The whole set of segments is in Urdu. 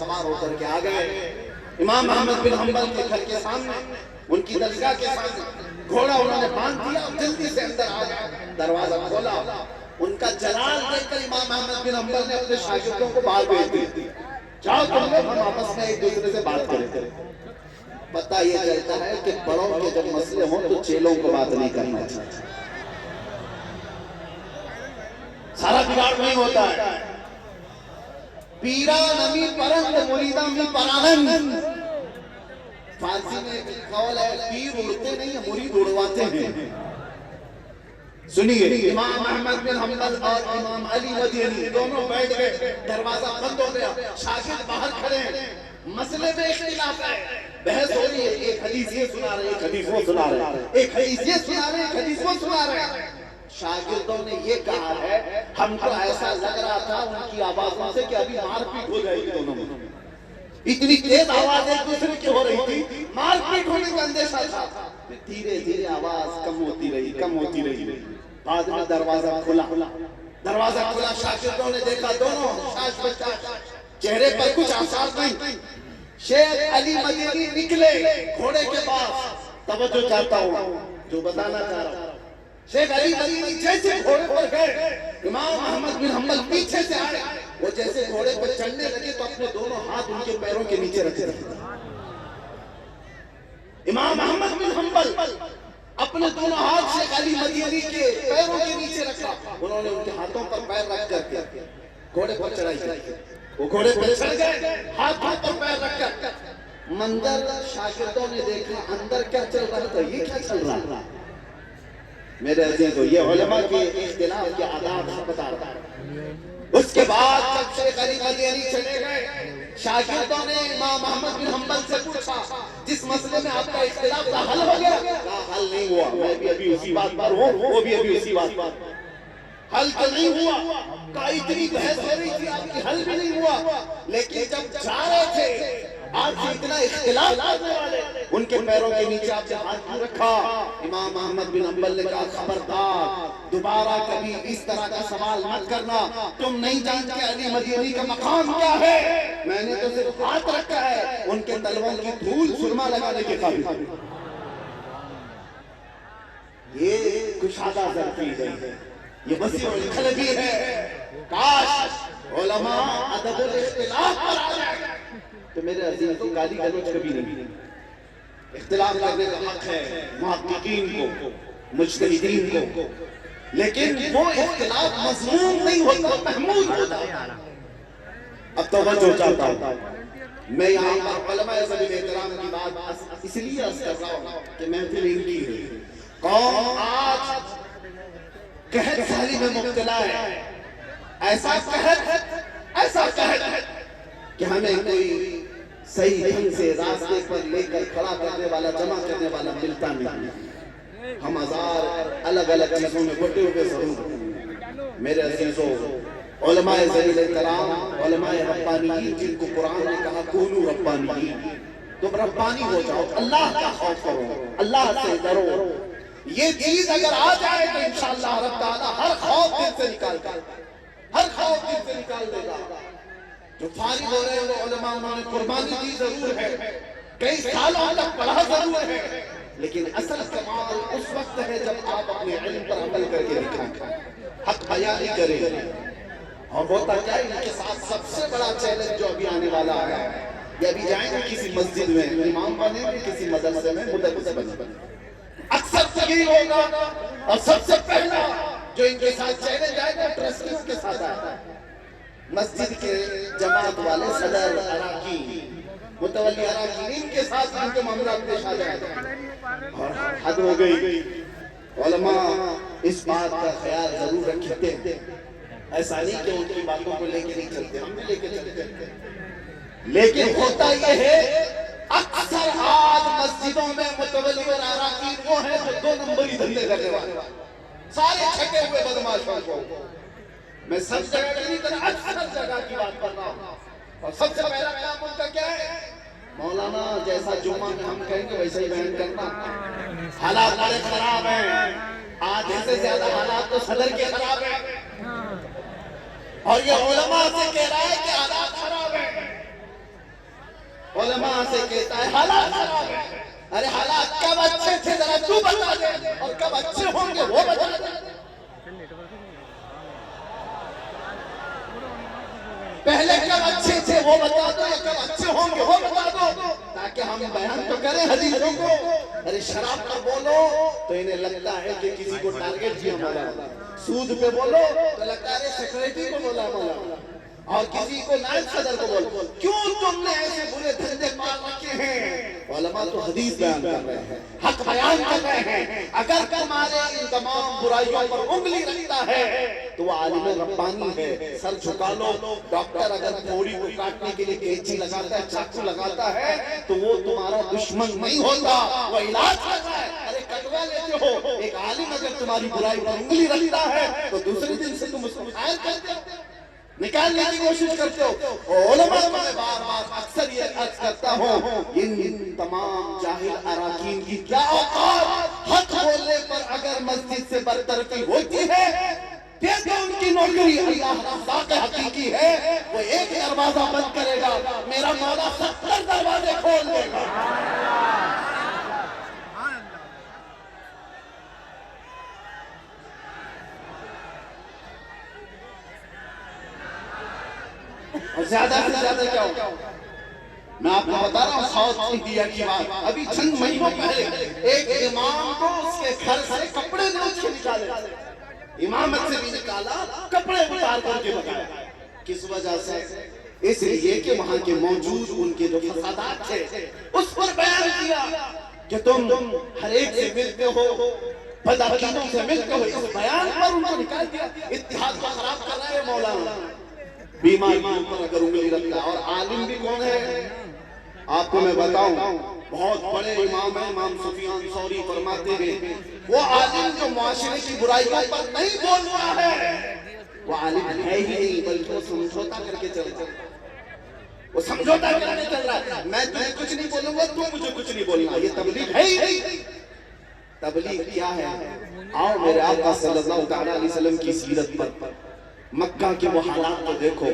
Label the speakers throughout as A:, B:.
A: سوار ہو کر کے آ گئے امام احمد بن حنبل کے گھر کے سامنے، ان کی درگاہ کے سامنے گھوڑا انہوں نے باندھ دیا، جلدی سے اندر آ گئے، دروازہ کھولا، ان کا جلال دیکھ کر امام احمد بن حنبل نے اپنے شاگردوں کو باہر بھیج دی، جاؤ تم لوگ ہم آپس میں ایک دوسرے سے بات کریں۔ پتہ یہ چلتا ہے کہ بڑوں کے جب مسئلے ہوں تو چیلوں کو بات نہیں کرنا چاہیے، سارا بگاڑ نہیں ہوتا ہے۔ پیرا نمی پرند مریدہ می پرانند، فارسی میں ایک قول ہے پیر اڑتے نہیں ہیں مرید اڑواتے ہیں۔ سنیے، امام احمد بن حنبل اور امام علی مدینی دونوں بیٹھ گئے، دروازہ بند ہو گیا، شاگرد باہر کھڑے ہیں، مسئلے میں اختلاف ہے، بحث ہو رہی ہے، ایک حدیث یہ سنا رہے ہیں، ایک حدیث وہ سنا رہے ہیں، ایک حدیث یہ سنا رہے ہیں، ایک حدیث وہ سنا رہے ہیں۔ شاگردوں نے یہ کہا ہے ہم کو ایسا لگ رہا تھا ان کی آوازوں سے کہ ابھی مار پیٹ ہو جائے گی دونوں میں، اتنی تیز آواز ایک دوسرے کی ہو رہی تھی، مار پیٹ ہونے کا اندیشہ تھا۔ دھیرے دھیرے آواز کم ہوتی رہی، کم ہوتی رہی، بعد میں دروازہ کھلا، شاگردوں نے دیکھا دونوں شاش بشاش، چہرے پر کچھ آثار نہیں۔ شیخ علی مدینی نکلے گھوڑے کے پاس، توجہ چاہتا ہوں جو بتانا چاہ رہا ہوں، شیخ علی مدینی جیسے گھوڑے پر گئے، امام احمد بن حنبل پیچھے سے آئے، وہ جیسے گھوڑے پر چڑھنے لگے تو اپنے دونوں ہاتھ ان کے پیروں کے نیچے رکھ دیا۔ امام احمد بن حنبل اپنے دونوں ہاتھ شیخ علی مدینی کے پیروں کے نیچے رکھا، انہوں نے ان کے ہاتھوں پر پیر رکھ کر گھوڑے پر چڑھائی کی، وہ گھوڑے پر چڑھ گئے ہاتھوں پر پیر رکھ کر۔ منظر شاگردوں نے دیکھا، اندر کیا چل رہا تھا، یہ کیا چل رہا؟ میرے عزیزو، یہ علماء کے اختلاف کے آداب سے بتا رہا ہے۔ اس کے بعد جب شیخ علی مدینی چلے گئے، شاگردوں نے امام احمد بن حنبل سے پوچھا جس مسئلے میں آپ کا اختلاف تھا حل ہو گیا؟ کہا حل نہیں ہوا، میں بھی ابھی اسی بات پر ہوں، وہ بھی ابھی اسی بات پر، حل تو نہیں ہوا۔ کہا اتنی بحث ہو رہی تھی آپ کی، حل بھی نہیں ہوا، لیکن جب جا رہے تھے آپ سے اتنا اختلاف کرنے والے، ان کے پیروں کے نیچے آپ نے ہاتھ کیوں رکھا؟ امام احمد بن حنبل نے کہا خبردار دوبارہ کبھی اس طرح کا سوال مت کرنا، تم نہیں جانتے علی مدینی کا مقام کیا ہے، میں نے تو صرف ہاتھ رکھا ہے، ان کے تلووں کی دھول سرما لگانے کے قابل۔ یہ کشادہ ظرفی ہے، یہ وسیع القلبی ہے، کاش علماء ادب الاختلاف پر آ جائے تو میرے عزیزوں گالی گلوچ کبھی نہیں۔ اختلاف کرنے کا حق ہے محققین کو، مجتہدین کو، لیکن وہ اختلاف مذموم نہیں ہوتا، محمود ہوتا۔ اب توجہ چاہتا ہوں، میں یہاں پر علماء ذوی احترام کی بات اس لیے عرض کر رہا ہوں کہ محفل ان کی ہے۔ قوم آج قحط سالی میں مبتلا ہے، ایسا قحط کہ ہمیں کوئی صحیح ڈھنگ سے راستے پر لے کر کھڑا کرنے والا، جمع کرنے والا ملتا نہیں، ہم ہزار الگ الگ چیزوں میں بٹے ہوئے ضرور۔ میرے عزیزوں، علماء ذوی احترام، علماء ربانیین، جن کو قرآن نے کہا کونوا ربانیین، تم ربانی ہو جاؤ، اللہ کا خوف کرو، اللہ سے ڈرو، یہ چیز اگر آ جائے تو انشاءاللہ رب تعالیٰ ہر خوف دل سے نکال دے گا، ہر خوف دل سے نکال دے گا۔ جو فارغ ہو رہے ہیں وہ علماء، انہوں نے قربانی دی ضرور ہے، کئی سالوں تک پڑھا ضرور ہے، لیکن اصل کمال اس وقت ہے جب آپ اپنے علم پر عمل کر کے دکھائیں، حق بیانی کریں۔ اور ہوتا کیا ہے، ان کے ساتھ سب سے بڑا چیلنج جو ابھی آنے والا ہے، یہ ابھی جائیں گے کسی مسجد میں امام بنیں گے، کسی مدرسے میں مدرس بنیں گے، اکثر صحیح ہوگا، اور سب سے پہلا جو ان کے ساتھ چیلنج آئے گا ٹرسٹیز کے ساتھ آئے گا، مسجد کے جماعت والے صدر، اراکین، متولی اراکین، ان کے ساتھ ان کے معاملات پیش آ جائے گا۔ اور حد ہو گئی، علماء اس بات کا خیال ضرور رکھتے ہیں، ایسا نہیں کہ ان کی باتوں کو لے کے نہیں چلتے، ہم بھی لے کے چلتے ہیں، لیکن ہوتا یہ ہے اکثر آج مسجدوں میں متولی اور اراکین وہ ہیں جو دو نمبری دھندے کرنے والے، سارے چھٹے ہوئے بدماشوں کو، میں سب جگہ کی طرح اکثر جگہ کی بات کر رہا ہوں، اور سب سے پہلا کام ان کا کیا ہے؟ مولانا جیسا جمعہ میں ہم کہیں گے ویسا ہی بیان کرنا۔ حالات بڑے خراب ہیں، آدھے سے زیادہ حالات تو صدر کے خراب ہیں، اور یہ علماء سے کہہ رہا ہے کہ حالات خراب ہیں، علماء سے کہتا ہے حالات خراب ہے. ارے حالات کب اچھے تھے ذرا تو بتا دے, اور کب اچھے ہوں گے وہ بتا دے. پہلے کب اچھے تھے وہ بتا دو, یا کب اچھے ہوں گے وہ بتا دو, تاکہ ہم بیان تو کریں حدیثوں کو. ارے شراب پر بولو تو انہیں لگتا ہے کہ کسی کو ٹارگٹ کیا مولانا, سود پہ بولو تو لگتا ہے سیکریٹری کو بولا مولانا, اور کسی کو نائب صدر کو بولو. کیوں تم نے ایسے برے دھندے پال رکھے ہیں؟ علماء تو حدیث بیان کر رہے ہیں, حق بیان کر رہے ہیں. اگر تمہارے ان تمام برائیوں پر انگلی رکھتا ہے تو وہ عالم ربانی ہے, سر جھکا لو. ڈاکٹر اگر پھوڑی کو کاٹنے کے لیے کینچی لگاتا ہے, چاقو لگاتا ہے, تو وہ تمہارا دشمن نہیں ہوتا, وہ علاج کرتا ہے. ارے کٹوا لیتے ہو. ایک عالم اگر تمہاری برائی پر انگلی رکھتا ہے تو دوسرے دن سے تم اس کو خیر کرتے ہو, نکالنے کی کوشش کرتے ہو. علماء کو میں بار بار اکثر یہ عرض کرتا ہوں, ان تمام جاہل اراکین کی کیا اوقات. حق بولنے پر اگر مسجد سے برطرفی ہوتی ہے, دیکھو ان کی نوکری اللہ رزاق حقیقی ہے, وہ ایک دروازہ بند کرے گا, میرا مولا 70 دروازے کھول دے گا. اور زیادہ سے زیادہ کیا ہوگا, میں آپ کو بتا رہا ہوں ساؤتھ انڈیا کی بات. ابھی چند مہینوں پہلے ایک امام کو اس کے گھر سے کپڑے نوچ کے نکالے, امامت سے بھی نکالا, کپڑے اتار کر کے بتایا. کس وجہ سے؟ اس لیے کہ وہاں کے موجود ان کے جو فسادات تھے اس پر بیان کیا کہ تم ہر ایک سے ملتے ہو, بدعقیدوں سے ملتے ہو. اس بیان پر ان کو نکال دیا. اتحاد کو خراب کر رہے ہیں مولانا, بیماریوں پر اگر انگلی رکھتا ہے. اور عالم بھی کون ہے آپ کو میں بتاؤں, بہت بڑے امام ہیں, امام سفیان ثوری فرماتے ہیں وہ عالم جو معاشرے کی برائیوں پر نہیں بولتا ہے وہ عالم ہے ہی نہیں, بلکہ وہ سمجھوتا کر کے چلتا ہے. وہ سمجھوتا کر کے چل رہا ہے, میں تمہیں کچھ نہیں بولوں گا, تم مجھے کچھ نہیں بولنا. یہ تبلیغ ہے ہی نہیں. تبلیغ کیا ہے؟ آؤ میرے آقا صلی اللہ تعالیٰ علیہ وسلم کی سیرت پر مکہ کے وہ حالات کو دیکھو.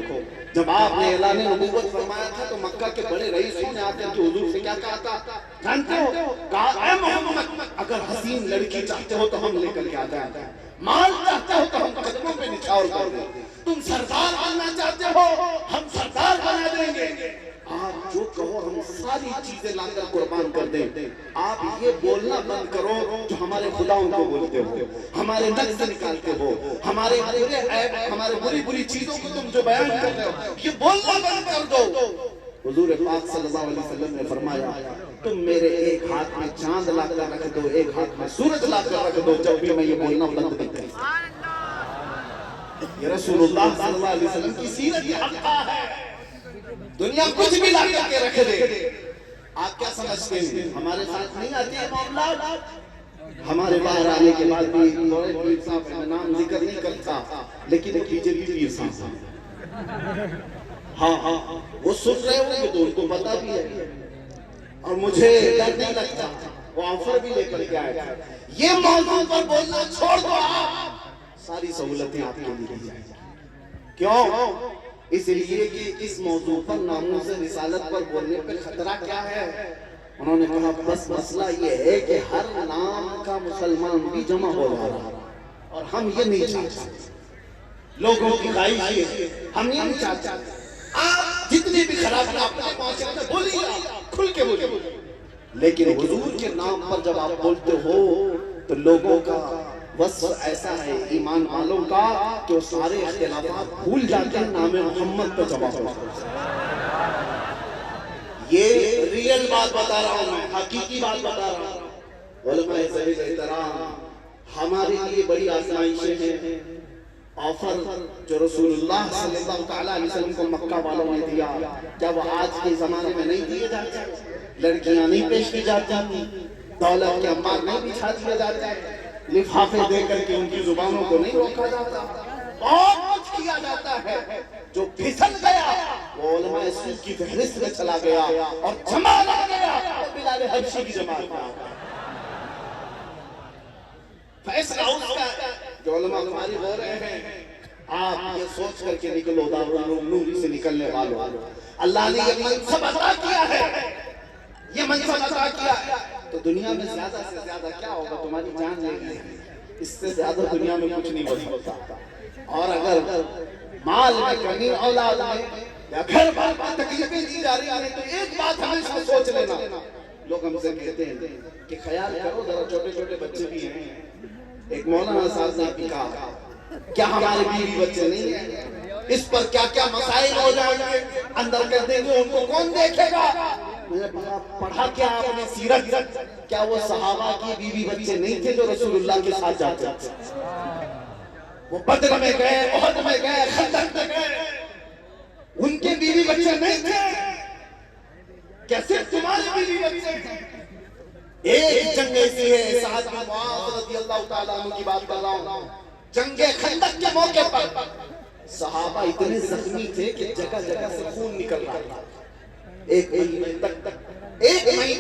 A: جب آپ نے اعلان نبوت فرمایا تھا تو مکہ کے بڑے رئیسوں نے آتے ہیں کہ حضور سے کیا کہا تھا جانتے ہو؟ کہا اے محمد اگر حسین لڑکی چاہتے ہو تو ہم لے کر کے آ جائیں گے, مال چاہتے ہو تو ہم قدموں پہ نچھاور کر دیں, تم سردار بننا چاہتے ہو ہم سردار بنا دیں گے. آپ جو کہو ہم ساری چیزیں لا کر قربان کر دیں. آپ یہ بولنا بند کرو جو ہمارے خداؤں کو بولتے ہو, ہمارے نقص نکالتے ہو, ہمارے برے عیب, ہمارے بری چیزوں کو تم جو بیان کرتے ہو, یہ بولنا بند کر دو. حضور پاک صلی اللہ علیہ وسلم نے فرمایا تم میرے ایک ہاتھ میں چاند لا کر رکھ دو, ایک ہاتھ میں سورج لا کر رکھ دو, جب بھی میں یہ بولنا بند نہیں کرتا. یہ رسول اللہ صلی اللہ علیہ وسلم کی سیرت یہ حقہ ہے. دنیا کچھ بھی لا کر کے رکھ دے, آپ کیا سمجھتے ہیں ہمارے ساتھ نہیں آتے ہیں معاملات؟ ہمارے باہر آنے کے بعد بھی پیر صاحب میں نام ذکر نہیں کرتا, لیکن ایک بی پیر صاحب ہاں وہ سن رہے ہوں گے تو ان کو پتا بھی ہے, اور مجھے ڈر نہیں لگتا, وہ آفر بھی لے کر کے آئے تھے. یہ موضوع پر بولنا چھوڑ دو, آپ ساری سہولتیں آپ کے لیے دی جائیں. کیوں؟ اس لیے کہ اس موضوع پر ناموس رسالت پر بولنے پہ خطرہ کیا ہے. انہوں نے کہا بس مسئلہ یہ ہے کہ ہر نام کا مسلمان بھی جمع ہو رہا ہے, اور ہم یہ نہیں چاہتے, لوگوں کی خواہش یہ, ہم یہ نہیں چاہتے. آپ جتنی بھی خراب اپنے معاشرے میں بولیے, کھل کے بولیے, لیکن حضور کے نام پر جب آپ بولتے ہو تو لوگوں کا وصف ایسا ہے ایمان والوں کا کہ وہ سارے اختلافات بھول جاتے ہیں, نام محمد پہ جمع ہوتے ہیں. یہ ریئل بات بتا رہا ہوں, میں حقیقی بات بتا رہا ہوں. علماء ذوی احترام, ہمارے لیے بڑی آزمائشیں ہیں. آفر جو رسول اللہ صلی اللہ تعالیٰ علیہ وسلم کو مکہ والوں نے دیا, کیا وہ آج کے زمانے میں نہیں دیے جاتے؟ لڑکیاں نہیں پیش کی جاتی, دولت کے انبار نہیں بچھا دیا جاتا, لفافے دے کر کے ان کی زبانوں کو نہیں روکا جاتا, بہت کچھ کیا جاتا ہے. جو پھسل گیا وہ علماء سو کی فہرست میں چلا گیا, اور جماعت آ گیا وہ بلال حبشی کی جماعت آ گیا. فیصلہ اس کا جو علماء فارغ ہو رہے ہیں, آپ یہ سوچ کر کے نکلو دارالعلوم سے نکلنے والوں، اللہ نے یہ منصب عطا کیا ہے، یہ منصب عطا کیا ہے تو دنیا میں زیادہ سے زیادہ کیا ہوگا؟ تمہاری جان لے گی، اس سے زیادہ دنیا میں کچھ نہیں ہو سکتا۔ اور اگر مال میں کمی، اولاد میں یا گھر بار میں تکلیفیں دی جا رہی ہیں تو ایک بات ہمیشہ سوچ لینا، لوگ ہم سے کہتے ہیں کہ خیال کرو ذرا چھوٹے چھوٹے بچے بھی ہیں، ایک مولانا صاحب نے بھی کہا کیا ہمارے بیوی بچے نہیں ہیں، اس پر کیا کیا مسائل ہو جائیں گے، اندر کر دیں گے، ان کو کون دیکھے گا؟ میں نے پڑھا کیا آپ نے سیرت، کیا وہ صحابہ کی بیوی بچے نہیں تھے جو رسول اللہ کے ساتھ جاتے تھے؟ وہ بدر میں گئے، احد میں گئے، خندق میں گئے، ان کے بیوی بچے نہیں تھے؟ کیسے تمہارے بیوی بچے ہیں؟ ایک جنگ ایسی ہے، سعد بن معاذ رضی اللہ تعالیٰ عنہ کی بات کر رہا ہوں، جنگ خندق کے موقع پر صحابہ اتنے زخمی تھے کہ جگہ جگہ سے خون نکل رہا تھا، ایک مہینے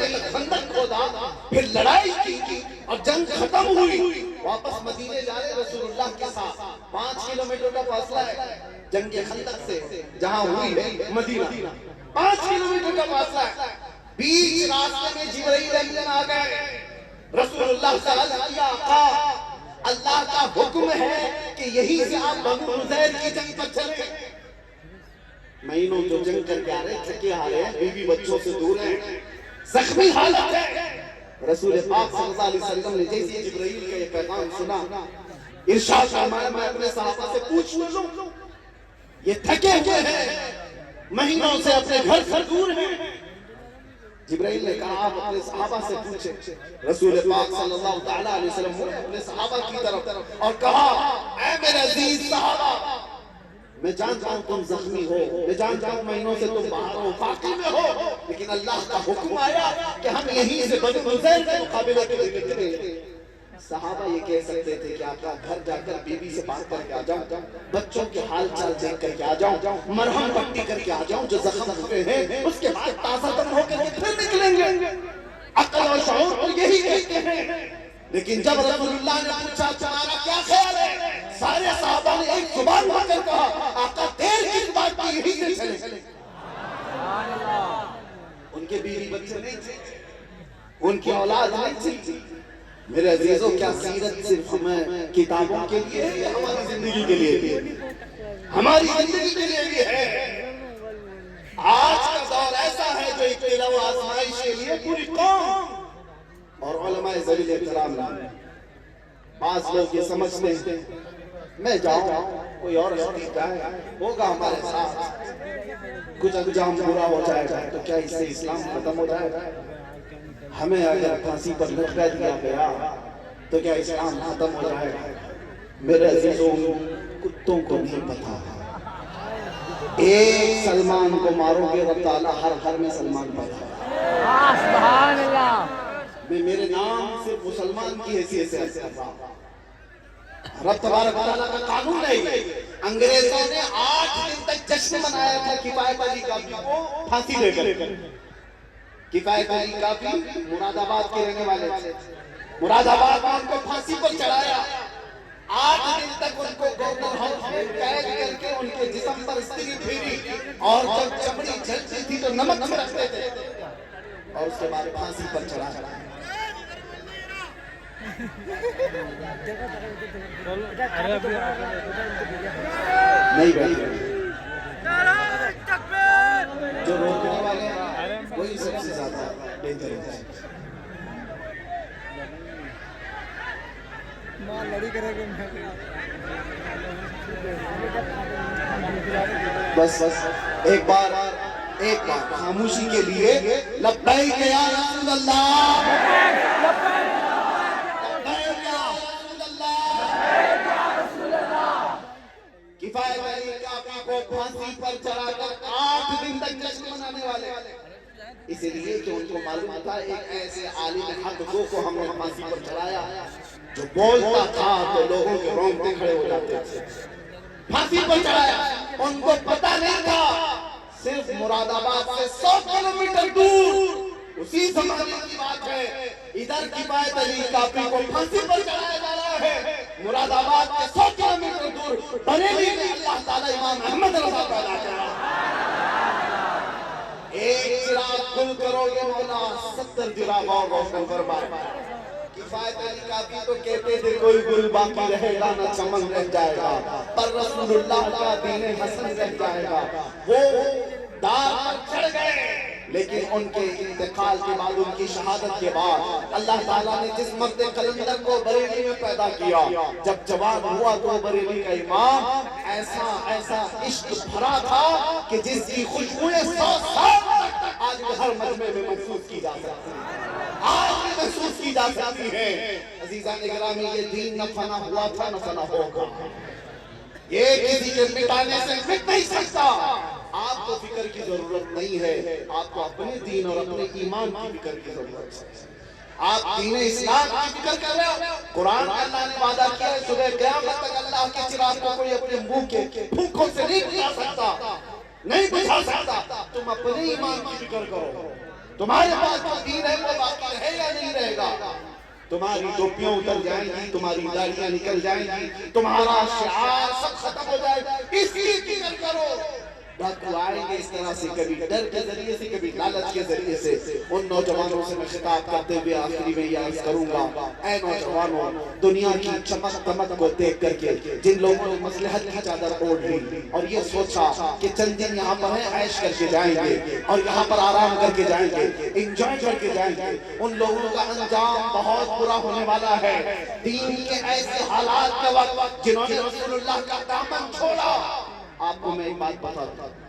A: تک خندق کھودا، پھر لڑائی کی اور جنگ ختم ہوئی، واپس مدینے جا رہے رسول اللہ کے ساتھ، 5 کلومیٹر کا فاصلہ ہے جنگ خندق سے جہاں ہوئی ہے مدینہ، 5 کلومیٹر کا فاصلہ ہے، بیچ راستے میں جبرائیل امین آ گئے، رسول اللہ سے عرض کیا آقا اللہ کا حکم ہے کہ یہی سے آپ بنو حذیر کی جنگ پر چلیں، مہینوں جو جنگ کر کے آ رہے، تھکے آ رہے ہیں، بیوی بچوں سے دور ہیں، زخمی حالت ہے، رسول پاک صلی اللہ علیہ وسلم نے جیسے جبرائیل کا یہ پیغام سنا، ارشاد فرمایا میں اپنے صحابہ سے پوچھ لوں، یہ تھکے ہوئے ہیں، مہینوں سے اپنے گھر سے دور ہیں؟ جبرائیل نے کہا آپ اپنے صحابہ سے پوچھیں، رسول پاک صلی اللہ تعالیٰ علیہ وسلم نے اپنے صحابہ کی طرف اور کہا اے میرے عزیز صحابہ، میں جانتا ہوں تم زخمی ہو، میں جانتا ہوں مہینوں سے تم باہر ہو، فاقے میں ہو، لیکن اللہ کا حکم آیا کہ ہم یہیں سے بنو حذیر کے مقابلے کے لیے نکلیں۔ صحابہ یہ کہہ سکتے تھے کہ آقا گھر جا کر بیوی سے بات کر کے آ جاؤں، بچوں کے حال چال دیکھ کر کے آ جاؤں، مرہم پٹی کر کے آ جاؤں جو زخم ہوئے ہیں، اس کے بعد تازہ دم ہو کر کے پھر نکلیں گے۔ عقل اور شعور تو یہی کہتے ہیں، لیکن جب رسول اللہ نے پوچھا تمہارا کیا خیال ہے، سارے صحابہ نے ایک زبان ہو کر کہا آقا دیر کس بات کی، یہی سے چلے۔ ان کے بیوی بچے نہیں تھے، ان کی اولاد نہیں تھی۔ میرے عزیزوں کیا سیرت صرف ہمیں کتابوں کے لیے ہے یا ہماری زندگی کے لیے بھی ہے؟ ہماری زندگی کے لیے بھی ہے۔ آج کا دور ایسا ہے جو ابتلاء و آزمائش کے لیے پوری قوم اور علماء ذلیل احترام ہیں۔ بعض لوگ یہ سمجھتے ہیں میں جاؤں کوئی اور ہستی جائے ہوگا ہمارے ساتھ، کچھ انجام برا ہو جائے گا تو کیا اس سے اسلام ختم ہو جائے گا؟ ہمیں اگر پھانسی پر لٹکا دیا گیا تو کیا اسلام ختم ہو جائے گا؟ میرے عزیزوں کتوں کو نہیں پتا، ایک سلمان کو مارو گے رب تعالیٰ ہر گھر میں سلمان پیدا۔ سبحان اللہ۔ میں میرے نام سے مسلمان کی حیثیت سے عرض کر رہا ہوں، رب تبارک و تعالیٰ کا قانون ہے یہ۔ انگریزوں نے 8 دن تک جشن منایا تھا کفایت علی کافی کو پھانسی دے کر۔ کفایت علی کافی مراد آباد کے رہنے والے تھے، مراد آباد میں ان کو پھانسی پر چڑھایا، 8 دن تک ان کو گورنر ہاؤس میں قید کر کے ان کے جسم پر استری پھیری، اور جب چمڑی جلتی تھی تو نمک میں رکھتے تھے اور اس کے بعد پھانسی پر چڑھایا۔ نہیں بیٹھے جو روکنے والے وہی سب سے زیادہ بہتر ہے۔ بس ایک بار خاموشی کے لیے لبیک یا رسول اللہ، کفایت علی کافی کو پھانسی پر چڑھا کر 8 دن تک جشن منانے والے، اس لیے کہ ان کو معلوم تھا ایک ایسے عالم حق کو ہم نے پھانسی پر چڑھایا جو بولتا تھا تو لوگوں کے رونگٹے کھڑے ہو جاتے تھے۔ پھانسی پر چڑھایا، ان کو پتہ نہیں تھا صرف مراد آباد سے 100 کلومیٹر دور، اسی زمانے کی بات ہے، ادھر کفایت علی کافی کو پھانسی پر چڑھایا جا رہا ہے، مراد آباد کے 100 کلومیٹر دور بریلی میں اللہ تعالیٰ امام احمد رضا پیدا کیا. ایک چراغ گل کرو گے مولا 70 چراغ اور روشن فرمائے. کفایت علی کافی تو کہتے تھے کوئی گل باقی رہے گا نہ چمن رہ جائے گا، پر رسول اللہ کا دین حسن رہ جائے گا. وہ دار پر چڑھ گئے لیکن ان کے انتقال کے بعد، ان کی شہادت کے بعد اللہ تعالیٰ نے جس مرد قلندر کو بریلی میں پیدا کیا، جب جوان ہوا تو بریلی کا امام ایسا عشق بھرا تھا کہ جس کی خوشبوئیں 100 سال تک آج بھی ہر مجمع میں محسوس کی جا سکتی ہیں، آج بھی محسوس کی جا سکتی ہیں. عزیزان گرامی، یہ دین نہ فنا ہوا تھا نہ فنا ہوگا. یہ کسی کے مٹانے سے مٹ نہیں سکتا. آپ کو فکر کی ضرورت نہیں ہے، آپ کو اپنے دین اور اپنے ایمان کی فکر کی ضرورت ہے. آپ دین اسلام کی فکر کر رہے ہو. قرآن میں اللہ نے وعدہ کیا ہے صبح قیامت تک اللہ کے چراغ کو کوئی اپنے منہ کے پھونکوں سے نہیں بجھا سکتا، نہیں بجھا سکتا. تم اپنے ایمان کی فکر کرو. تمہارے پاس جو دین ہے وہ باقی رہے یا نہیں رہے گا. تمہاری ٹوپیاں اتر جائیں گی، تمہاری داڑیاں نکل جائیں گی، تمہارا شعار سب ختم ہو جائے گا. اس کی فکر کرو. ڈاکو آئیں گے اس طرح سے، کبھی ڈر کے ذریعے سے، کبھی لالچ کے ذریعے سے. ان نوجوانوں سے میں خطاب کرتے ہوئے آخری میں یہ عرض کروں گا، اے نوجوانوں، دنیا کی چمک دمک کو دیکھ کر کے جن لوگوں نے مصلحت کی چادر اوڑھ لی اور یہ سوچا کہ چند دن یہاں پر ہیں، عیش کر کے جائیں گے اور یہاں پر آرام کر کے جائیں گے، انجوائے کر کے جائیں گے، ان لوگوں کا انجام بہت برا ہونے والا ہے. دین کے ایسے حالات کے وقت جنہوں نے رسول اللہ کا دامن چھوڑا. آپ کو میں ایک بات بتاتا ہوں،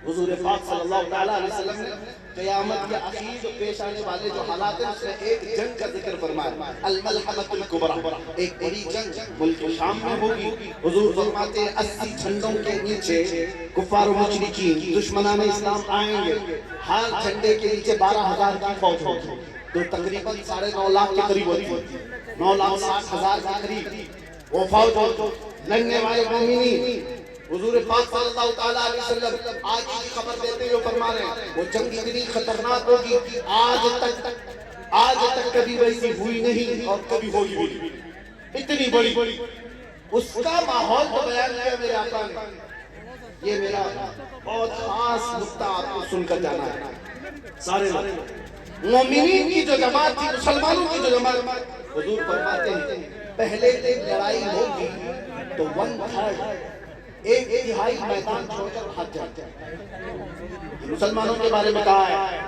A: حضور پاک صلی اللہ علیہ وسلم نے قیامت کے اخیر جو پیش آنے والے جو حالات ہیں اس میں ایک جنگ کا ذکر فرمایا، الملحمۃ الکبریٰ. ایک بڑی جنگ ملک شام میں ہوگی. حضور فرماتے ہیں 80 جھنڈوں کے نیچے کفار و مشرکین دشمنان اسلام آئیں گے. ہر جھنڈے کے نیچے 12,000 کی فوج ہوگی، تو تقریباً 9.5 لاکھ کے قریب ہوتی ہے. 9,60,000 کے قریب وہ فوج لڑنے والے مومنین. حضور پاک صلی اللہ تعالیٰ علیہ وسلم آج کی خبر دیتے ہوئے فرما رہے ہیں وہ جنگ اتنی خطرناک ہوگی آج تک کبھی ویسی ہوئی نہیں اور کبھی ہوگی بھی نہیں. اتنی بڑی اس کا ماحول تو بیان کیا میرے آقا نے. یہ میرا بہت خاص نقطہ آپ کو سن کر جانا ہے. سارے مومنین کی جو جماعت تھی، مسلمانوں کی جو جماعت، حضور فرماتے ہیں پہلے ایک لڑائی ہوگی تو 1/3 ایک تہائی میدان چھوڑ کر بھاگ جاتے ہیں. مسلمانوں کے بارے میں کہا ہے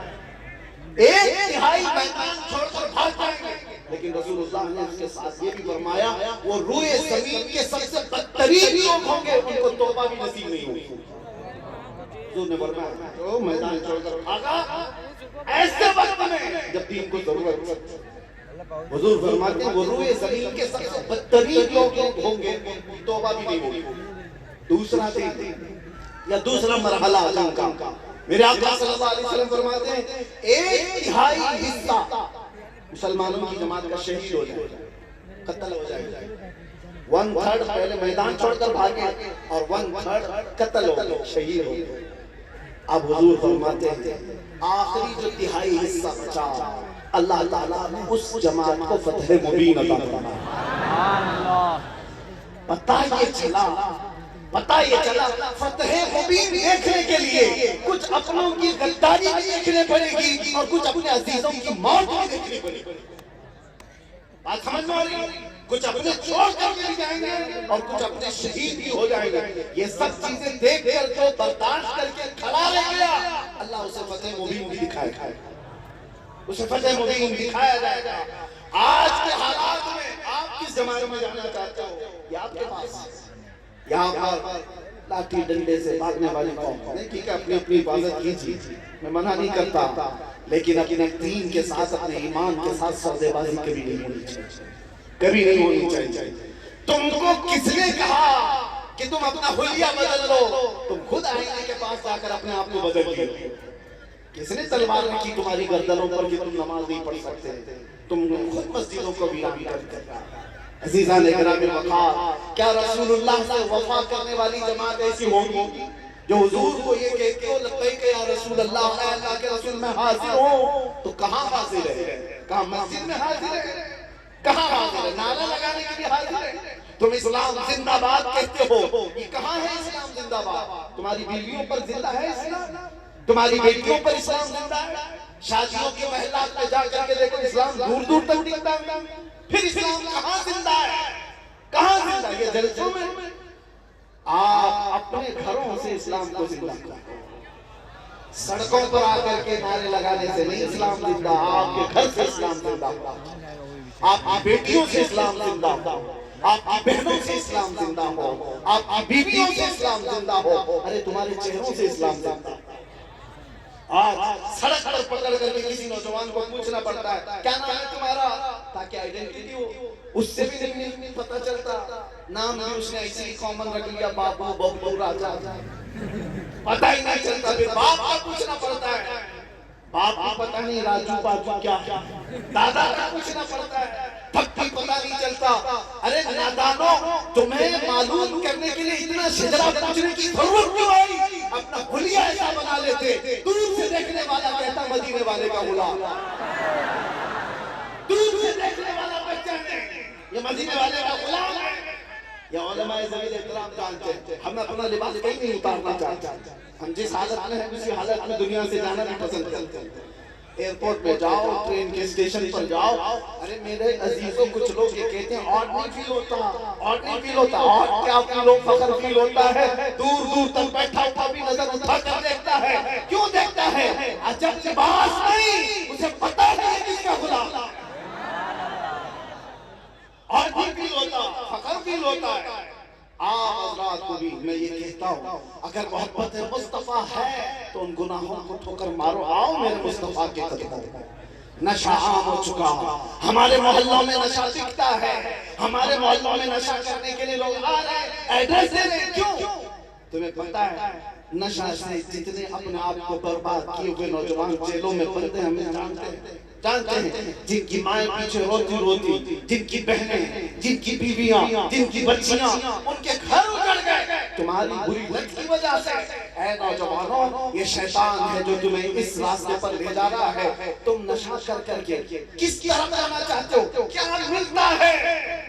A: ایک تہائی میدان چھوڑ کر بھاگ جائیں گے. لیکن رسول اللہ نے اس کے ساتھ یہ بھی فرمایا وہ روئے زمین کے سب سے بدترین لوگ ہوں گے، ان کو توبہ بھی نصیب نہیں ہوگی. حضور نے فرمایا جو میدان چھوڑ کر بھاگا ایسے وقت میں جب دین کو ضرورت، حضور فرماتے ہیں وہ روئے زمین کے سب سے بدترین لوگ ہوں گے، توبہ بھی نہیں ہوگی. دوسرا دن یا دوسرا مرحلہ جنگ کا میرے آقا صلی اللہ علیہ وسلم فرماتے ہیں 1/3 حصہ مسلمانوں کی جماعت کا شہید ہو جائے گا، قتل ہو جائے گا. 1/3 پہلے میدان چھوڑ کر بھاگے اور 1/3 قتل ہو گئے، شہید ہو گئے. اب حضور فرماتے ہیں آخری جو تہائی حصہ بچا اللہ تعالیٰ نے اس جماعت کو فتح مبین عطا فرمایا. پتہ یہ چلا فتح مبین دیکھنے کے لیے کچھ اپنوں کی غداری بھی دیکھنے پڑے گی اور کچھ اپنے عزیزوں کی موت بھی دیکھنے پڑے گی. بات سمجھ میں آ رہی ہے؟ کچھ اپنے چھوڑ کر بھی جائیں گے اور کچھ اپنے شہید بھی ہو جائیں گے. یہ سب چیزیں دیکھ کر جو برداشت کر کے کھڑا رہ گیا اللہ اسے فتح مبین بھی دکھائے گا، اسے فتح مبین دکھایا جائے گا. آج کے حالات میں آپ کس زمانے میں جانا چاہتے ہو؟ یہ آپ کے پاس یہاں پر لاٹھی ڈنڈے سے بھاگنے والی قوم نہیں. ٹھیک ہے اپنی اپنی حفاظت کیجیے، میں منع نہیں کرتا، لیکن اپنے دین کے ساتھ اپنے ایمان کے ساتھ سودے بازی کبھی نہیں ہونی چاہیے، کبھی نہیں ہونی چاہیے. تم کو کس نے کہا کہ تم اپنا حلیہ بدل لو؟ تم خود آئینے کے پاس جا کر اپنے آپ کو بدل لیے. کس نے تلوار رکھی تمہاری گردنوں پر کہ تم نماز نہیں پڑھ سکتے؟ تم خود مسجدوں کو ویران کرتے. عزیزان اکرام وقار، کیا رسول اللہ سے وفا کرنے والی جماعت ایسی ہوگی جو حضور کو یہ کہتے ہو لبیک یا رسول اللہ، اے اللہ کے رسول میں حاضر ہوں؟ تو کہاں حاضر ہے؟ کہاں مسجد میں حاضر ہے؟ کہاں حاضر ہے؟ نعرہ لگانے کے لیے حاضر ہے؟ تم اسلام زندہ باد کہتے ہو، یہ کہاں ہے اسلام زندہ باد؟ تمہاری بیویوں پر زندہ ہے اسلام؟ تمہاری بیٹیوں پر اسلام زندہ ہے؟ شادیوں کے محلات میں جا کر کے دیکھو اسلام دور دور تک دکھتا ہے، پھر اسلام کہاں زندہ ہے؟ کہاں زندہ ہے؟ یہ جلسوں میں آپ اپنے گھروں سے اسلام کو زندہ کرو، سڑکوں پر آ کر کے نعرے لگانے سے نہیں اسلام زندہ، آپ کے گھر سے اسلام زندہ ہو، آپ کی بیٹیوں سے اسلام زندہ ہو، آپ کی بہنوں سے اسلام زندہ ہو، آپ کی بیویوں سے اسلام زندہ ہو، ارے تمہارے چہروں سے اسلام زندہ ہو۔ آج سڑک پر پکڑ کر کے کسی نوجوان کو پوچھنا پڑتا ہے کیا نام ہے تمہارا، تاکہ آئیڈینٹی ہو، اس سے بھی نہیں پتہ چلتا، نام بھی اس نے ایسی کامن رکھ لیا، بابو ببلو راجا، پتہ ہی نہیں چلتا، پھر باپ کا پوچھنا پڑتا ہے، باپ کو پتہ نہیں راجو باجو کیا، دادا کا پوچھنا پڑتا ہے، تب بھی پتہ نہیں چلتا۔ ارے نادانوں، تمہیں معلوم کرنے کے لیے اتنا شجرہ پوچھنے کی ضرورت کیوں آئی؟ اپنا حلیہ ایسا بنا لیتے، دور سے دیکھنے والا کہتا مدینے والے کا غلام، دور سے دیکھنے والا پہچانے یہ مدینے والے کا غلام ہے۔ یا علماء زمین احترام جانتے ہیں ہم اپنا لباس کہیں نہیں اتارنا چاہتے، ہم جس حالت میں ہیں اسی حالت میں دنیا سے جانا بھی پسند کرتے ہیں۔ ایئرپورٹ پہ جاؤ، ٹرین کے اسٹیشن پر جاؤ، ارے میرے عزیزوں کچھ لوگ یہ کہتے ہیں آڈ نہیں فیل ہوتا، آڈ نہیں فیل ہوتا، آڈ کیا فیل ہو، فخر فیل ہوتا ہے، دور دور تک بیٹھا ہوا بھی نظر اٹھا کر دیکھتا ہے، کیوں دیکھتا ہے؟ عجب لباس نہیں، اسے پتہ ہے کس کا غلام، آڈ نہیں فیل ہوتا، فخر فیل ہوتا ہے۔ آپ حضرات کو بھی میں یہ کہتا ہوں اگر محبت مصطفیٰ ہے تو ان گناہوں کو ٹھوکر مارو، آؤ میرے مصطفیٰ کے قدموں میں۔ نشہ عام ہو چکا، ہمارے محلوں میں نشہ دکھتا ہے، ہمارے محلوں میں نشہ کرنے کے لیے لوگ آ رہے ہیں، ایڈریس دے رہے ہیں، کیوں؟ تمہیں پتہ ہے نشہ سے جتنے اپنے آپ کو برباد کیے ہوئے نوجوان جیلوں میں بندے ہمیں جانتے ہیں، جن کی مائیں پیچھے روتی روتی، جن کی بہنیں، جن کی بیویاں، جن کی بچیاں، ان کے گھر اجڑ گئے تمہاری بری لت کی وجہ سے۔ اے نوجوانوں، یہ شیطان ہے جو تمہیں اس راستے پر لے جا رہا ہے، تم نشہ کر کر کے کس طرف جانا چاہتے ہو، کیا ملتا ہے؟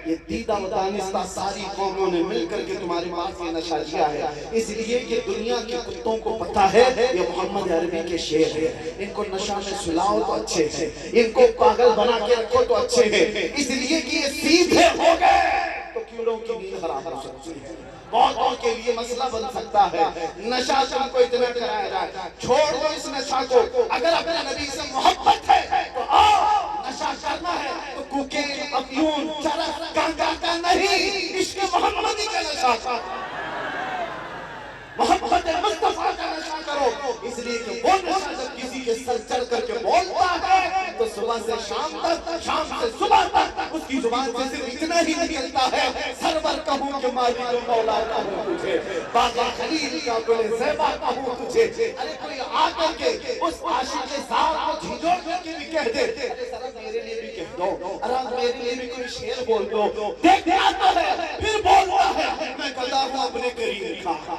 A: یہ دیدہ و دانستہ ساری قوموں نے مل کر کے تمہاری پاس یہ نشہ دیا ہے، اس لیے کہ دنیا کے کتوں کو پتہ ہے یہ محمد عربی کے شعر ہے، ان کو نشہ میں سلاؤ تو اچھے ہیں، ان کو پاگل بنا کے رکھو تو اچھے ہیں، اس لیے کہ یہ سیدھے ہو گئے تو کیڑوں کی نیند خراب ہو سکتی ہے، بہتوں کے لیے مسئلہ بن سکتا ہے۔ نشہ تم کو اتنا کرایا جائے، چھوڑ دو اس نشہ کو، اگر اپنے نبی سے محبت ہے تو آؤ، نشہ کرنا ہے تو کوکین، افیون، چرس، گانجا کا نہیں، عشق محمدی کا نشہ کرو، محبت مصطفیٰ کا نشہ کرو، اس لیے کہ وہ نشہ جب کسی کے سر چڑھ کر کے بولتا ہے تو صبح سے شام تک، شام سے صبح تک اس کی زبان سے صرف اتنا ہی نکلتا ہے، سرور کہوں کہ مالک و مولا کہوں تجھے، باغ خلیل کا گل زیبا کہوں تجھے۔ ارے کوئی آ کر کے اس عاشق زار کو جھنجھوڑ کر کے بھی کہہ دے، ارے ذرا میرے لیے بھی کہہ دو، ارے میرے لیے بھی کوئی شعر بول دو، دیکھنا تو ہے پھر بولتا ہے میں گدا ہوں اپنے کریم کا،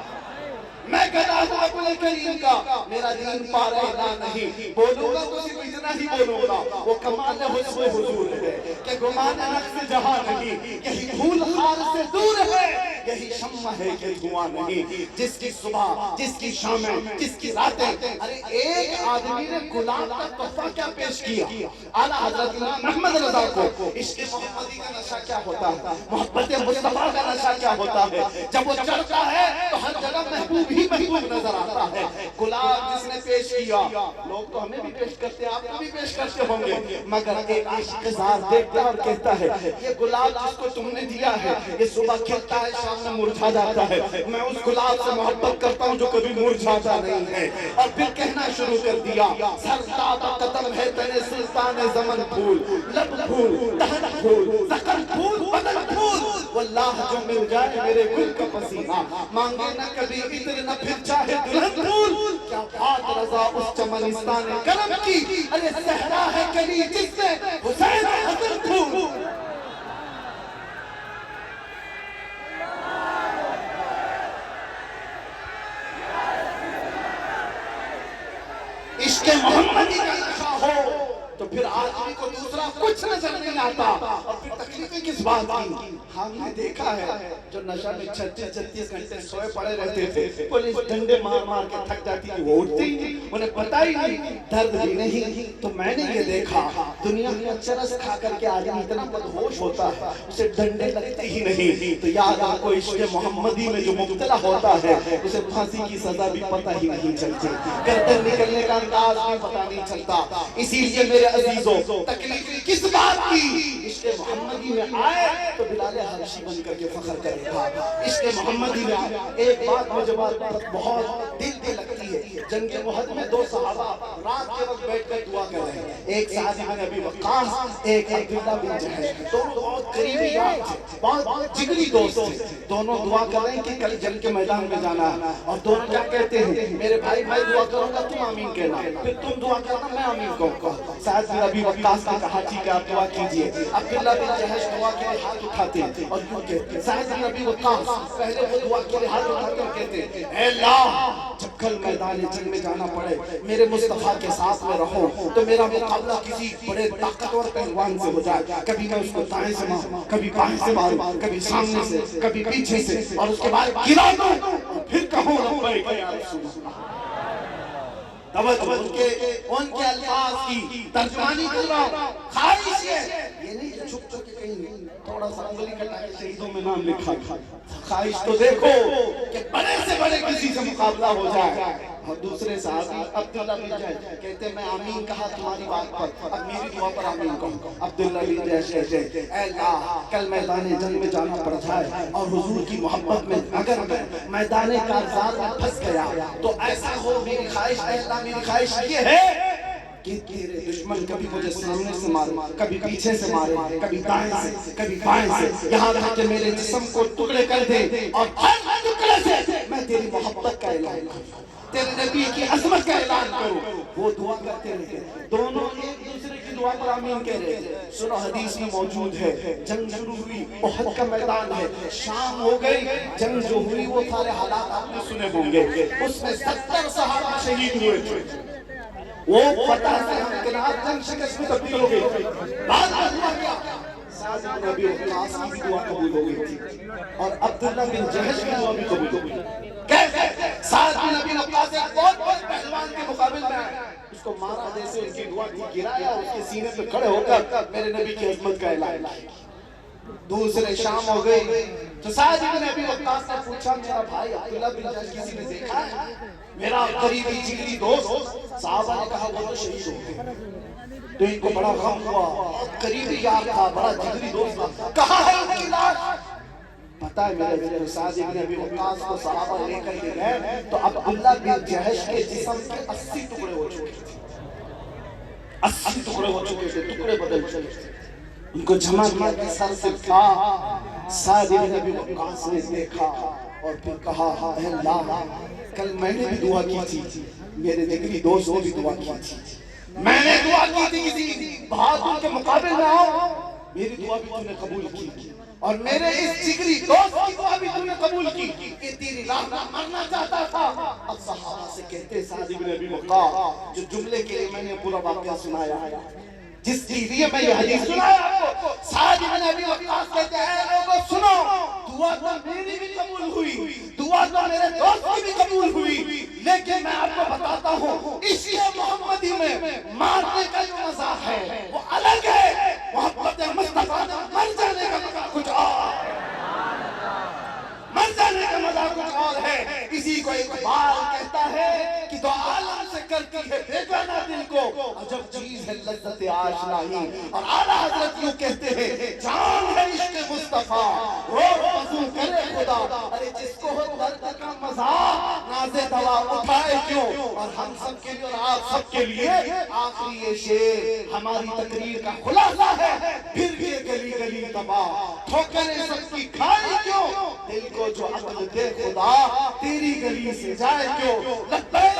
A: میں گدا ہوں اپنے کریم کا، میرا دین پا رہنا نہیں، بولوں گا تو صرف اتنا ہی بولوں گا، وہ کمال حسن حضور ہے کہ گمان نقص جہاں نہیں، یہی دھول خار سے دور ہے، یہی شمع ہے کہ دھواں نہیں، جس کی صبح، جس کی شامیں، جس کی راتیں۔ ارے ایک آدمی نے گلاب کا تحفہ کیا پیش کیا اعلیٰ حضرت امام محمد رضا کو، عشق محمدی کا نشہ کیا ہوتا ہے، محبت مصطفیٰ کا نشہ کیا ہوتا ہے، جب وہ چڑھتا ہے تو ہر جگہ محبوب ہی محبوب نظر آتا ہے۔ گلاب جس نے پیش کیا، لوگ تو ہمیں بھی پیش کرتے ہیں، آپ کو بھی پیش کرتے ہوں گے، مگر ایک عاشق زار دیکھتا اور کہتا ہے یہ گلاب جس کو تم نے دیا ہے یہ صبح کھلتا ہے شام میں مرجھا جاتا ہے، میں اس گلاب سے محبت کرتا ہوں جو کبھی مرجھاتا نہیں ہے۔ اور پھر کہنا شروع کر دیا سرتاب قدم ہے تنے سلطان زمن پھول، لب پھول، دہن پھول، زخم پھول، بدن پھول، واللہ جو مل جائے میرے گل کا پسینہ، مانگے نہ کبھی عطر نہ پھر چاہے دلہن پھول، کیا بات رضا اس چمنستان کرم کی، ارے صحرا ہے کلی جس میں حسین حسن پھول۔ عشق محمدی کا نشہ ہو تو پھر آدمی کو دوسرا کچھ نظر نہیں آتا، اور پھر تکلیفیں کس بات کی؟ ہم نے دیکھا ہے جو نشہ میں 36 گھنٹے سوئے پڑے رہتے تھے، پولیس ڈنڈے مار مار کے تھک جاتی تھی، وہ اٹھتے ہی نہیں، انہیں پتہ ہی نہیں، درد بھی نہیں۔ تو میں نے یہ دیکھا دنیا میں چرس کھا کر کے آدمی اتنا بدہوش ہوتا ہے اسے ڈنڈے لگتے ہی نہیں، تو یاد رکھو عشق محمدی میں جو مبتلا ہوتا ہے اسے پھانسی کی سزا بھی پتہ ہی نہیں چلتی، گردن نکلنے کا انداز بھی پتہ نہیں چلتا۔ اسی لیے میرے عزیزوں تکلیف کس بات کی؟ عشق محمدی میں آئے تو بلال حبشی بن کر کے فخر کرے گا۔ عشق محمدی میں آئے، ایک بات مجھے بہت دل پہ لگتی ہے، جنگ احد میں 2 صحابہ رات کے وقت بیٹھ کر دعا کر رہے ہیں، ایک سعد بن ابی وقاص، ایک عبداللہ بن جحش، دونوں بہت قریبی یار تھے، بہت جگری دوست تھے، دونوں دعا کر رہے ہیں کہ کل جنگ کے میدان میں جانا ہے، اور دونوں کیا کہتے ہیں، میرے بھائی میں دعا کروں گا تم آمین کہنا، پھر تم دعا کرنا میں آمین کہوں گا۔ سعد بن ابی وقاص نے کہا ٹھیک ہے آپ دعا کیجئے، عبداللہ بن جحش دعا کے لیے ہاتھ اٹھاتے ہیں اور یوں کہتے ہیں، سعد بن ابی وقاص پہلے وہ دعا کے لیے ہاتھ اٹھاتے اور کہتے ہیں اے اللہ جب کل میدان جنگ میں جانا پڑے میرے مصطفیٰ کے ساتھ میں رہو تو میرا مقابلہ کسی بڑے طاقتور پہلوان سے ہو جائے، کبھی میں اس کو دائیں سے ماروں، کبھی بائیں سے ماروں، کبھی سامنے سے، کبھی پیچھے سے، اور اس کے بعد گرا دوں اور پھر کہوں لبیک یا رسول اللہ۔ ان کے الفاظ کی ترجمانی کر رہا ہوں، خواہش یہ نہیں کہ چھپ چھپ کے کہیں تھوڑا سا انگلی کٹا کے شہیدوں میں نام لکھا، خواہش تو دیکھو کہ بڑے سے بڑے کسی سے مقابلہ ہو جائے۔ اور دوسرے صحابی عبداللہ بن جحش کہتے ہیں میں آمین کہا تمہاری بات پر، اب میری دعا پر آمین کہوں۔ عبداللہ بن جحش کہتے ہیں اے اللہ کل میدان جنگ میں جانا پڑ جائے اور حضور کی محبت میں اگر میں میدان کارزار میں پھنس گیا تو ایسا ہو، میری خواہش اے اللہ میری خواہش یہ ہے کہ تیرے دشمن کبھی مجھے سامنے سے مارے، کبھی پیچھے سے مارے، کبھی دائیں سے، کبھی بائیں سے، یہاں تک کہ میرے جسم کو ٹکڑے کر دے اور ہر ٹکڑے سے میں تیری محبت کا اعلان کروں، تیرے نبی کی عظمت کا اعلان کروں۔ وہ دعا کرتے رہے، دونوں ایک دوسرے کی دعا پر آمین کہہ رہے تھے۔ سنو حدیث میں موجود ہے جنگ شروع ہوئی، احد کا میدان ہے، شام ہو گئی، جنگ جو ہوئی وہ سارے حالات آپ نے سنے ہوں گے، اس میں 70 صحابہ شہید ہوئے تھے، وہ فتح سے ہمکنار جنگ شکست میں تبدیل ہو گئی۔ بعد میں ہوا کیا؟ سعد بن ابی وقاص کی بھی دعا قبول ہو گئی تھی اور عبداللہ بن جحش کی دعا بھی قبول ہو گئی۔ کیسے؟ سعد بن ابی وقاص ایک بہت بڑے پہلوان کے مقابل میں آئے، اس کو مارا جیسے ان کی دعا کی، گرایا اس کے سینے پہ کھڑے ہو کر میرے نبی کی عظمت کا اعلان کیا۔ دوسرے شام ہو گئی تو سعد بن ابی وقاص نے پوچھا میرا بھائی عبداللہ بن جحش کسی نے دیکھا ہے؟ میرا قریبی جگری دوست، صحابہ نے کہا وہ تو شہید ہو گئے، تو ان کو بڑا غم ہوا، قریبی یار تھا، بڑا جگری دوست تھا، کہاں ہے ان کی لاش؟ پتہ ہے میرے سعد بن ابی وقاص کو صحابہ لے کر کے گئے تو عبداللہ بن جحش کے جسم کے 80 ٹکڑے ہو چکے تھے، 80 ٹکڑے ہو چکے تھے، ٹکڑے بدل چکے تھے، ان کو جمع کیا کہ سر سے تھا۔ سعد بن ابی وقاص نے دیکھا اور پھر کہا اے اللہ کل میں نے بھی دعا کی تھی، میرے جگری دوست نے بھی دعا کی تھی، میں نے دعا کی تھی کسی بہادر کے مقابل میں آؤ، میری دعا بھی تو نے قبول کی اور میرے اس جگری دوست کی دعا بھی تو نے قبول کی کہ تیری راہ میں مرنا چاہتا تھا۔ اب صحابہ سے کہتے سعد بن ابی وقاص جو جملے کے لیے میں نے پورا واقعہ سنایا ہے، جس کے لیے میں یہ حدیث سنایا آپ کو، سعد بن ابی وقاص کہتے ہیں لوگوں سنو، دعا تو میری بھی قبول ہوئی، دعا تو میرے دوست کی بھی قبول ہوئی، لیکن میں آپ کو بتاتا ہوں عشق محمدی میں مارنے کا جو مزہ ہے وہ الگ ہے، محبت مصطفیٰ میں مر جانے کا مزہ کچھ اور، مر جانے کا مزہ کچھ اور ہے۔ اسی کو اقبال کہتا ہے کہ تو عالم سے کرتی ہے بیگانہ دل کو عجب چیز ہے لذت آشنائی، اور اعلیٰ حضرت یوں کہتے ہیں جان ہے عشق مصطفیٰ روح وضو کرے خدا، ارے جس کو ہو درد کا مزہ ناز دوا اٹھائے کیوں، اور ہم سب کے لیے اور آپ سب کے لیے آخری یہ شعر ہماری تقریر کا خلاصہ ہے، پھر یہ گلی گلی تباہ ٹھوکریں سب کی کھائی کیوں، دل کو جو عقل دے خدا تیری گلی سے جائے کیوں، لبیک